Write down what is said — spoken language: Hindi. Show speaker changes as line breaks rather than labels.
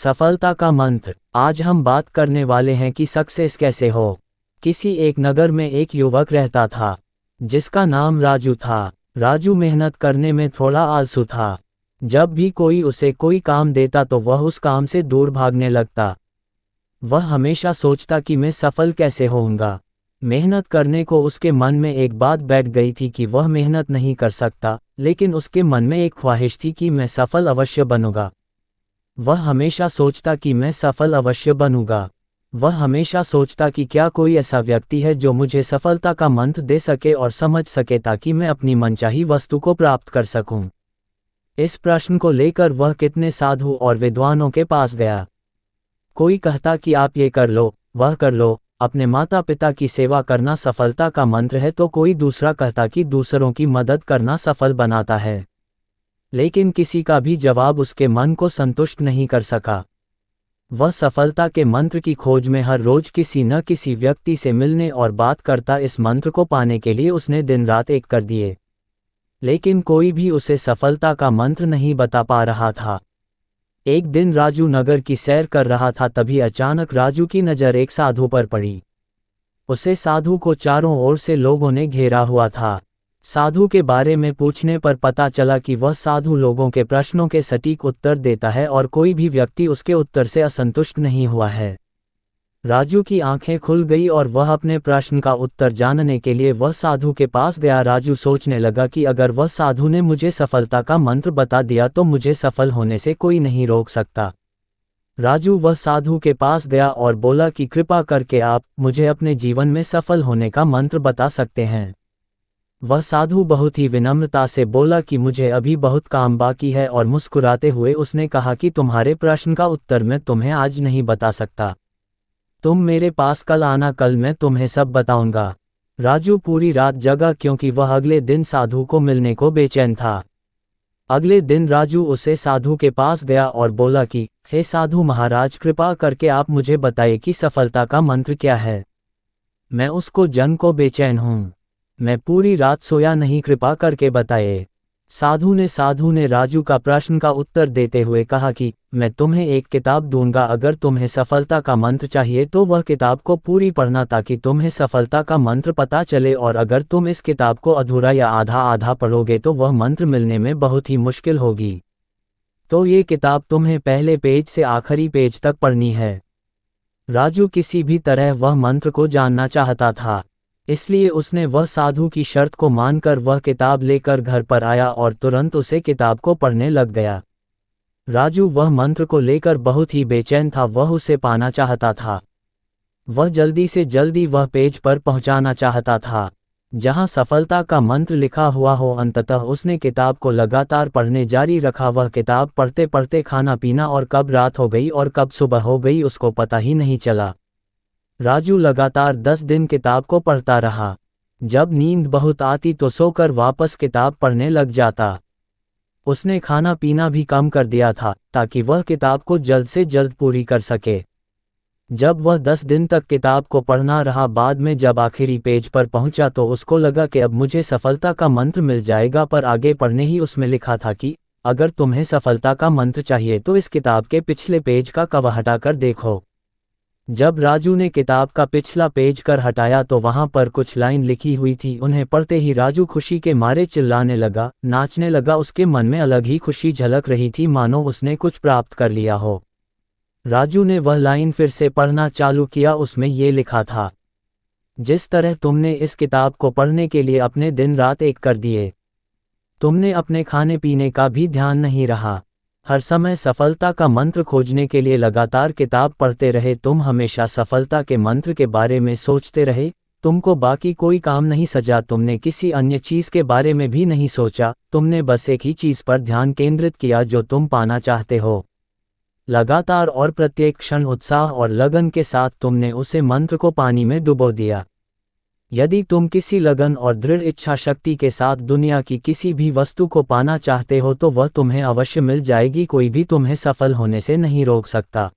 सफलता का मंत्र। आज हम बात करने वाले हैं कि सक्सेस कैसे हो। किसी एक नगर में एक युवक रहता था जिसका नाम राजू था। राजू मेहनत करने में थोड़ा आलसी था। जब भी कोई उसे कोई काम देता तो वह उस काम से दूर भागने लगता। वह हमेशा सोचता कि मैं सफल कैसे होऊंगा। मेहनत करने को उसके मन में एक बात बैठ गई थी कि वह मेहनत नहीं कर सकता, लेकिन उसके मन में एक ख्वाहिश थी कि मैं सफल अवश्य बनूंगा। वह हमेशा सोचता कि मैं सफल अवश्य बनूंगा। वह हमेशा सोचता कि क्या कोई ऐसा व्यक्ति है जो मुझे सफलता का मंत्र दे सके और समझ सके ताकि मैं अपनी मनचाही वस्तु को प्राप्त कर सकूं। इस प्रश्न को लेकर वह कितने साधु और विद्वानों के पास गया। कोई कहता कि आप ये कर लो, वह कर लो, अपने माता पिता की सेवा करना सफलता का मंत्र है, तो कोई दूसरा कहता कि दूसरों की मदद करना सफल बनाता है। लेकिन किसी का भी जवाब उसके मन को संतुष्ट नहीं कर सका। वह सफलता के मंत्र की खोज में हर रोज किसी न किसी व्यक्ति से मिलने और बात करता। इस मंत्र को पाने के लिए उसने दिन रात एक कर दिए, लेकिन कोई भी उसे सफलता का मंत्र नहीं बता पा रहा था। एक दिन राजू नगर की सैर कर रहा था, तभी अचानक राजू की नज़र एक साधु पर पड़ी। उसे साधु को चारों ओर से लोगों ने घेरा हुआ था। साधु के बारे में पूछने पर पता चला कि वह साधु लोगों के प्रश्नों के सटीक उत्तर देता है और कोई भी व्यक्ति उसके उत्तर से असंतुष्ट नहीं हुआ है। राजू की आंखें खुल गई और वह अपने प्रश्न का उत्तर जानने के लिए वह साधु के पास गया। राजू सोचने लगा कि अगर वह साधु ने मुझे सफलता का मंत्र बता दिया तो मुझे सफल होने से कोई नहीं रोक सकता। राजू वह साधु के पास गया और बोला कि कृपा करके आप मुझे अपने जीवन में सफल होने का मंत्र बता सकते हैं। वह साधु बहुत ही विनम्रता से बोला कि मुझे अभी बहुत काम बाकी है, और मुस्कुराते हुए उसने कहा कि तुम्हारे प्रश्न का उत्तर मैं तुम्हें आज नहीं बता सकता। तुम मेरे पास कल आना, कल मैं तुम्हें सब बताऊंगा। राजू पूरी रात जगा क्योंकि वह अगले दिन साधु को मिलने को बेचैन था। अगले दिन राजू उसे साधु के पास गया और बोला कि हे साधु महाराज, कृपा करके आप मुझे बताइए कि सफलता का मंत्र क्या है। मैं उसको जन को बेचैन हूँ, मैं पूरी रात सोया नहीं, कृपा करके बताइए। साधु ने राजू का प्रश्न का उत्तर देते हुए कहा कि मैं तुम्हें एक किताब दूंगा, अगर तुम्हें सफलता का मंत्र चाहिए तो वह किताब को पूरी पढ़ना ताकि तुम्हें सफलता का मंत्र पता चले, और अगर तुम इस किताब को अधूरा या आधा आधा पढ़ोगे तो वह मंत्र मिलने में बहुत ही मुश्किल होगी। तो ये किताब तुम्हें पहले पेज से आखिरी पेज तक पढ़नी है। राजू किसी भी तरह वह मंत्र को जानना चाहता था, इसलिए उसने वह साधु की शर्त को मानकर वह किताब लेकर घर पर आया और तुरंत उसे किताब को पढ़ने लग गया। राजू वह मंत्र को लेकर बहुत ही बेचैन था, वह उसे पाना चाहता था। वह जल्दी से जल्दी वह पेज पर पहुंचाना चाहता था जहां सफलता का मंत्र लिखा हुआ हो। अंततः उसने किताब को लगातार पढ़ने जारी रखा। वह किताब पढ़ते पढ़ते खाना पीना और कब रात हो गई और कब सुबह हो गई उसको पता ही नहीं चला। राजू लगातार 10 दिन किताब को पढ़ता रहा। जब नींद बहुत आती तो सोकर वापस किताब पढ़ने लग जाता। उसने खाना पीना भी कम कर दिया था ताकि वह किताब को जल्द से जल्द पूरी कर सके। जब वह 10 दिन तक किताब को पढ़ना रहा, बाद में जब आखिरी पेज पर पहुंचा तो उसको लगा कि अब मुझे सफलता का मंत्र मिल जाएगा, पर आगे पढ़ने ही उसमें लिखा था कि अगर तुम्हें सफलता का मंत्र चाहिए तो इस किताब के पिछले पेज का कवर हटाकर देखो। जब राजू ने किताब का पिछला पेज कर हटाया तो वहां पर कुछ लाइन लिखी हुई थी। उन्हें पढ़ते ही राजू खुशी के मारे चिल्लाने लगा, नाचने लगा। उसके मन में अलग ही खुशी झलक रही थी, मानो उसने कुछ प्राप्त कर लिया हो। राजू ने वह लाइन फिर से पढ़ना चालू किया। उसमें ये लिखा था, जिस तरह तुमने इस किताब को पढ़ने के लिए अपने दिन रात एक कर दिए, तुमने अपने खाने पीने का भी ध्यान नहीं रहा, हर समय सफलता का मंत्र खोजने के लिए लगातार किताब पढ़ते रहे, तुम हमेशा सफलता के मंत्र के बारे में सोचते रहे, तुमको बाकी कोई काम नहीं सजा, तुमने किसी अन्य चीज़ के बारे में भी नहीं सोचा, तुमने बस एक ही चीज़ पर ध्यान केंद्रित किया जो तुम पाना चाहते हो। लगातार और प्रत्येक क्षण उत्साह और लगन के साथ तुमने उसे मंत्र को पानी में डुबो दिया। यदि तुम किसी लगन और दृढ़ इच्छा शक्ति के साथ दुनिया की किसी भी वस्तु को पाना चाहते हो तो वह तुम्हें अवश्य मिल जाएगी, कोई भी तुम्हें सफल होने से नहीं रोक सकता।